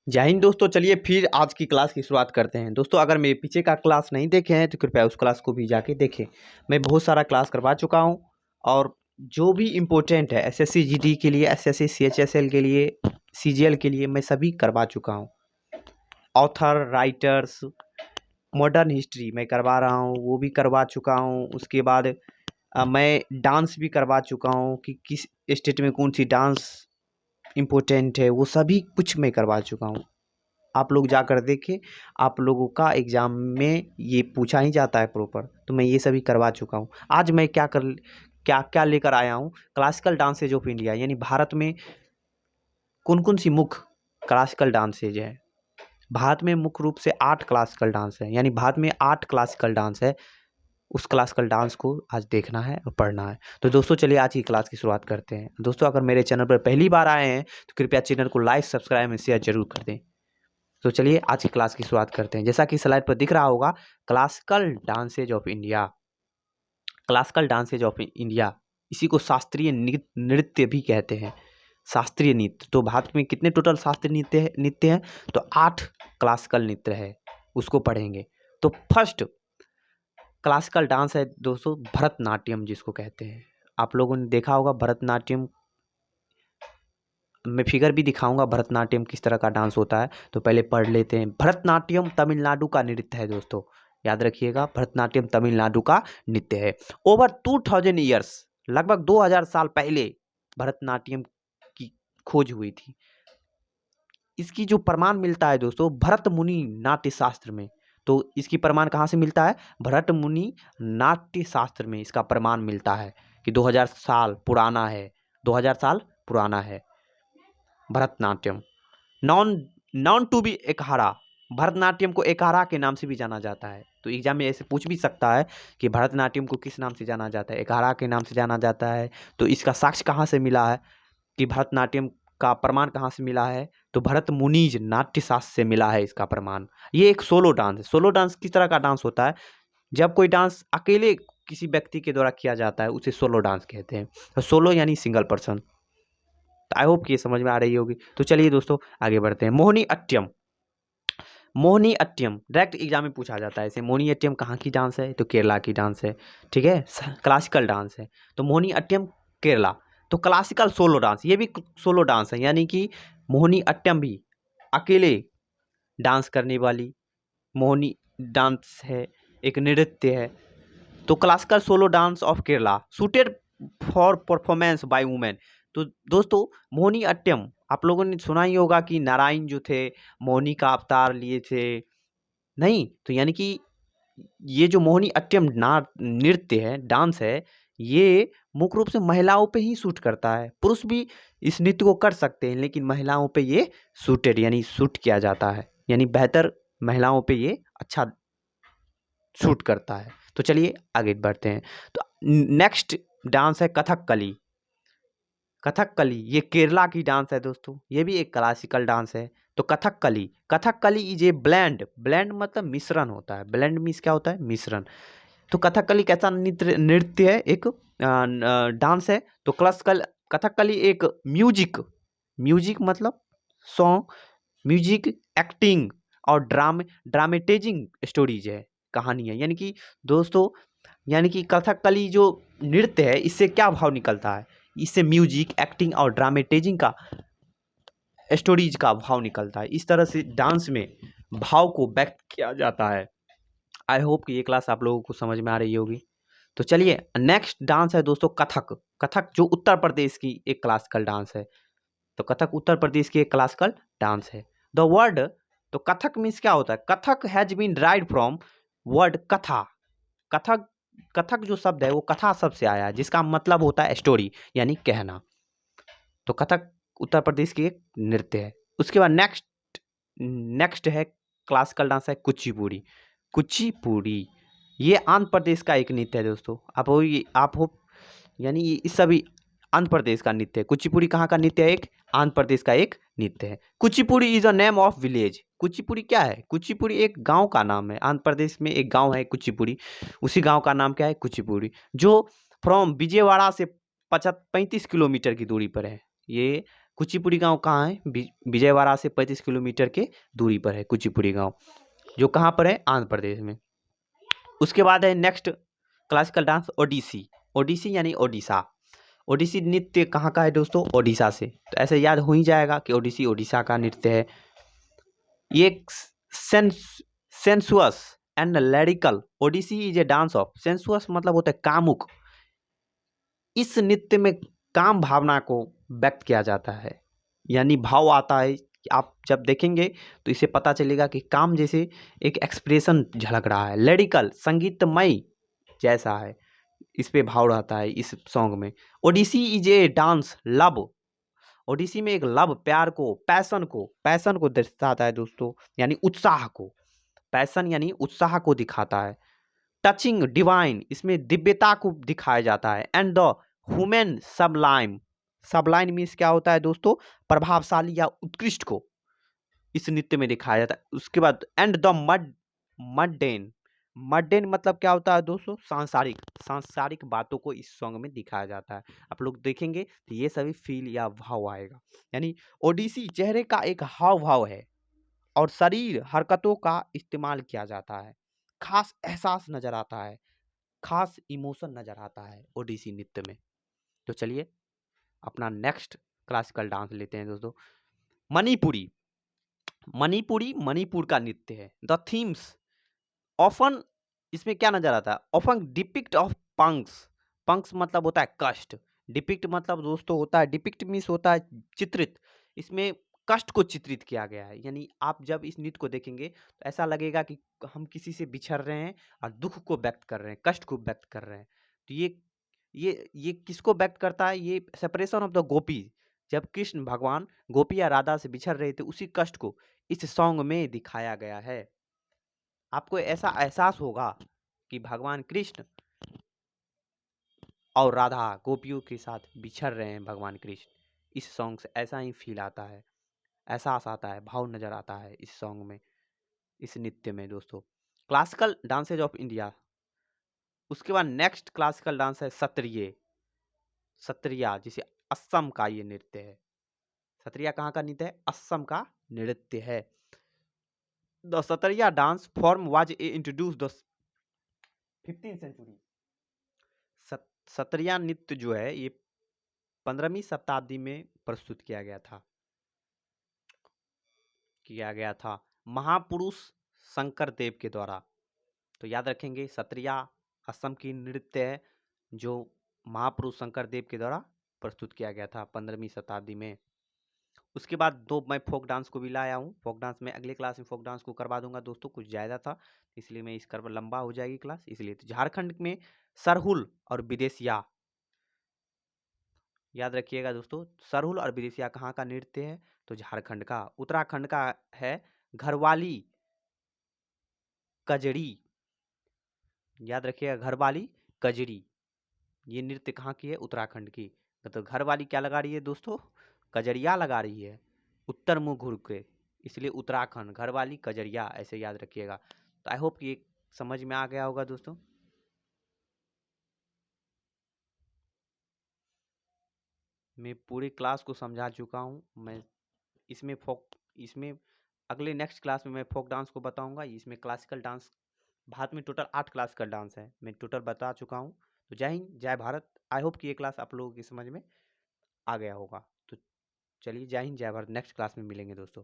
जय हिंद दोस्तों। चलिए फिर आज की क्लास की शुरुआत करते हैं। दोस्तों अगर मेरे पीछे का क्लास नहीं देखे हैं तो कृपया उस क्लास को भी जाके देखें। मैं बहुत सारा क्लास करवा चुका हूं और जो भी इम्पोर्टेंट है एसएससी जीडी के लिए, एसएससी सीएचएसएल के लिए, सीजीएल के लिए मैं सभी करवा चुका हूं। ऑथर, राइटर्स, मॉडर्न हिस्ट्री मैं करवा रहा हूँ, वो भी करवा चुका हूँ। उसके बाद मैं डांस भी करवा चुका हूँ कि किस स्टेट में कौन सी डांस इम्पोर्टेंट है, वो सभी कुछ मैं करवा चुका हूँ। आप लोग जाकर देखें, आप लोगों का एग्ज़ाम में ये पूछा ही जाता है प्रॉपर, तो मैं ये सभी करवा चुका हूँ। आज मैं क्या क्या लेकर आया हूँ, क्लासिकल डांसेज ऑफ इंडिया, यानी भारत में कौन कौन सी मुख्य क्लासिकल डांसेज है। भारत में मुख्य रूप से 8 क्लासिकल डांस है, यानी भारत में 8 क्लासिकल डांस है। उस क्लासिकल डांस को आज देखना है और पढ़ना है। तो दोस्तों चलिए आज की क्लास की शुरुआत करते हैं। दोस्तों अगर मेरे चैनल पर पहली बार आए हैं तो कृपया चैनल को लाइक, सब्सक्राइब एंड शेयर जरूर कर दें। तो चलिए आज की क्लास की शुरुआत करते हैं। जैसा कि स्लाइड पर दिख रहा होगा, classical dances of India. Classical dances of India, इसी को शास्त्रीय नृत्य भी कहते हैं। शास्त्रीय नृत्य, तो भारत में कितने टोटल शास्त्रीय नृत्य हैं? तो 8 क्लासिकल नृत्य है, उसको पढ़ेंगे। तो फर्स्ट क्लासिकल डांस है दोस्तों भरतनाट्यम, जिसको कहते हैं। आप लोगों ने देखा होगा भरतनाट्यम, मैं फिगर भी दिखाऊंगा भरतनाट्यम किस तरह का डांस होता है। तो पहले पढ़ लेते हैं। भरतनाट्यम तमिलनाडु का नृत्य है दोस्तों, याद रखिएगा, भरतनाट्यम तमिलनाडु का नृत्य है। ओवर 2000 ईयर्स, लगभग 2000 साल पहले भरतनाट्यम की खोज हुई थी। इसकी जो प्रमाण मिलता है दोस्तों भरत मुनि नाट्य शास्त्र में, तो इसकी प्रमाण कहाँ से मिलता है? भरत मुनि नाट्य शास्त्र में इसका प्रमाण मिलता है कि 2000 साल पुराना है। 2000 साल पुराना है Bharatanatyam. Known known to be Ekaharya, Bharatanatyam को एकहारा के नाम से भी जाना जाता है। तो एग्जाम में ऐसे पूछ भी सकता है कि भरतनाट्यम को किस नाम से जाना जाता है? एकहारा के नाम से जाना जाता है। तो इसका साक्ष्य कहाँ से मिला है कि भरतनाट्यम का प्रमाण कहाँ से मिला है? तो भरत मुनिज नाट्य शास्त्र से मिला है इसका प्रमाण। ये एक सोलो डांस है। सोलो डांस किस तरह का डांस होता है? जब कोई डांस अकेले किसी व्यक्ति के द्वारा किया जाता है उसे सोलो डांस कहते हैं। तो सोलो यानी सिंगल पर्सन। आई होप कि ये समझ में आ रही होगी। तो चलिए दोस्तों आगे बढ़ते हैं। मोहिनी अट्टम, मोहिनी अट्टम डायरेक्ट एग्जाम में पूछा जाता है। ऐसे मोहिनी अट्टम कहाँ की डांस है? तो केरला की डांस है, ठीक है, क्लासिकल डांस है। तो मोहिनी अट्टम केरला। तो क्लासिकल सोलो डांस, ये भी सोलो डांस है, यानी कि मोहिनी अट्टम भी अकेले डांस करने वाली मोहिनी डांस है, एक नृत्य है। तो classical solo dance of Kerala suited for performance by women. तो दोस्तों मोहिनी अट्टम आप लोगों ने सुना ही होगा कि नारायण जो थे मोहिनी का अवतार लिए थे, नहीं? तो यानी कि ये जो मोहिनी अट्टम नृत्य है, डांस है, ये मुख्य रूप से महिलाओं पे ही सूट करता है। पुरुष भी इस नृत्य को कर सकते हैं, लेकिन महिलाओं पे ये सूटेड यानी सूट किया जाता है, यानी बेहतर महिलाओं पे ये अच्छा शूट करता है। तो चलिए आगे बढ़ते हैं। तो नेक्स्ट डांस है कथकली। कथकली ये केरला की डांस है दोस्तों, ये भी एक क्लासिकल डांस है। तो Kathakali, Kathakali is a blend, blend मतलब मिश्रण होता है। ब्लेंड मीन्स क्या होता है? मिश्रण। तो कथकली कैसा नृत्य है? एक डांस है। तो क्लासिकल कथकली एक म्यूजिक, म्यूजिक मतलब सॉन्ग, म्यूजिक, एक्टिंग और ड्रामेटाइजिंग स्टोरीज है, कहानी है। यानी कि दोस्तों, यानी कि कथकली जो नृत्य है इससे क्या भाव निकलता है? इससे म्यूजिक, एक्टिंग और ड्रामेटाइजिंग का, स्टोरीज का भाव निकलता है। इस तरह से डांस में भाव को व्यक्त किया जाता है। आई होप कि ये क्लास आप लोगों को समझ में आ रही होगी। तो चलिए नेक्स्ट डांस है दोस्तों कथक। कथक जो उत्तर प्रदेश की एक क्लासिकल डांस है। तो कथक उत्तर प्रदेश की एक क्लासिकल डांस है। द वर्ड, तो कथक मीन्स क्या होता है? Kathak has been derived from word katha. Kathak, Kathak जो शब्द है वो कथा शब्द से आया है, जिसका मतलब होता है स्टोरी यानी कहना। तो कथक उत्तर प्रदेश की एक नृत्य है। उसके बाद नेक्स्ट है क्लासिकल डांस है कुचिपुड़ी। कुचिपुड़ी ये आंध्र प्रदेश का एक नृत्य है दोस्तों। आप हो यानी ये इस सभी आंध्र प्रदेश का नृत्य है। कुचिपुड़ी कहाँ का नृत्य है? एक आंध्र प्रदेश का एक नृत्य है। Kuchipudi is a name of village. Kuchipudi क्या है? कुचिपुड़ी एक गांव का नाम है। आंध्र प्रदेश में एक गांव है कुचिपुड़ी, उसी गांव का नाम क्या है? कुचिपुड़ी, जो फ्रॉम विजयवाड़ा से 35 किलोमीटर की दूरी पर है। ये कुचिपुड़ी गांव कहाँ है? विजयवाड़ा से 35 किलोमीटर के दूरी पर है कुचिपुड़ी गांव, जो कहाँ पर है? आंध्र प्रदेश में। उसके बाद है next classical dance Odissi. Odissi यानी ओडिशा। ओडिसी नृत्य कहाँ का है दोस्तों? ओडिशा से। तो ऐसे याद हो ही जाएगा कि ओडिसी ओडिशा का नृत्य है। ये sensuous and lyrical. Odissi is a dance of sensuous, मतलब होता है कामुक। इस नृत्य में काम भावना को व्यक्त किया जाता है, यानी भाव आता है। आप जब देखेंगे तो इसे पता चलेगा कि काम जैसे एक एक्सप्रेशन झलक रहा है। लैरिकल संगीतमय जैसा है, इस पे भाव रहता है इस सॉन्ग में। Odissi is a dance love. Odissi में एक लव, प्यार को, पैसन को दर्शाता है दोस्तों, यानी उत्साह को। पैसन यानी उत्साह को दिखाता है। टचिंग डिवाइन, इसमें दिव्यता को दिखाया जाता है। And the human Sublime. Sublime means क्या होता है दोस्तों? प्रभावशाली या उत्कृष्ट को इस नृत्य में दिखाया जाता है। उसके बाद एंड द मडडेन। मडडेन मतलब क्या होता है दोस्तों? सांसारिक बातों को इस सॉन्ग में दिखाया जाता है। आप लोग देखेंगे तो ये सभी फील या भाव आएगा। यानी ओडिसी चेहरे का एक हाव भाव है और शरीर हरकतों का इस्तेमाल किया जाता है। खास एहसास नजर आता है, खास इमोशन नजर आता है ओडिसी नृत्य में। तो चलिए अपना नेक्स्ट क्लासिकल डांस लेते हैं दोस्तों, मणिपुरी। मणिपुरी मणिपुर का नृत्य है। द थीम्स ऑफन, इसमें क्या नजर आता है? Often depict of Punk's. Punk's मतलब होता है कष्ट। डिपिक्ट मतलब दोस्तों होता है, डिपिक्ट मीन्स होता है चित्रित। इसमें कष्ट को चित्रित किया गया है। यानी आप जब इस नृत्य को देखेंगे तो ऐसा लगेगा कि हम किसी से बिछड़ रहे हैं और दुख को व्यक्त कर रहे हैं, कष्ट को व्यक्त कर रहे हैं। तो ये किसको व्यक्त करता है? ये सेपरेशन ऑफ द गोपी, जब कृष्ण भगवान गोपी या राधा से बिछड़ रहे थे, उसी कष्ट को इस सॉन्ग में दिखाया गया है। आपको ऐसा एहसास होगा कि भगवान कृष्ण और राधा गोपियों के साथ बिछड़ रहे हैं भगवान कृष्ण। इस सॉन्ग से ऐसा ही फील आता है, एहसास आता है, भाव नजर आता है इस सॉन्ग में, इस नृत्य में दोस्तों। Classical dances of India. उसके बाद नेक्स्ट क्लासिकल डांस है सत्रिय। सत्रिया जिसे असम का ये नृत्य है। सत्रिया कहाँ का नृत्य है? असम का नृत्य है। The Sattriya dance form was introduce the 15th century. Sattriya नृत्य जो है ये 15वीं शताब्दी में प्रस्तुत किया गया था महापुरुष शंकर देव के द्वारा। तो याद रखेंगे सत्रिया असम की नृत्य है जो महापुरुष शंकर देव के द्वारा प्रस्तुत किया गया था 15वीं शताब्दी में। उसके बाद दो मैं फोक डांस को भी लाया हूँ। फोक डांस में अगले क्लास में फोक डांस को करवा दूंगा दोस्तों, कुछ ज़्यादा था इसलिए मैं इस कर लंबा हो जाएगी क्लास इसलिए। तो झारखंड में सरहुल और विदेशिया, याद रखिएगा दोस्तों, सरहुल और विदेशिया कहाँ का नृत्य है? तो झारखंड का। उत्तराखंड का है घरवाली कजरी। याद रखिएगा घरवाली कजरी, ये नृत्य कहाँ की है? उत्तराखंड की। तो घरवाली क्या लगा रही है दोस्तों? कजरिया लगा रही है उत्तर मुंह घूर के, इसलिए उत्तराखंड घरवाली कजरिया ऐसे याद रखिएगा। तो आई होप ये समझ में आ गया होगा दोस्तों। मैं पूरी क्लास को समझा चुका हूँ। मैं इसमें अगले नेक्स्ट क्लास में मैं फोक डांस को बताऊंगा। इसमें क्लासिकल डांस, भारत में टोटल 8 क्लासिकल डांस है, मैं टोटल बता चुका हूँ। तो जय हिंद जय भारत। आई होप कि ये क्लास आप लोगों की समझ में आ गया होगा। तो चलिए जय हिंद जय भारत, नेक्स्ट क्लास में मिलेंगे दोस्तों।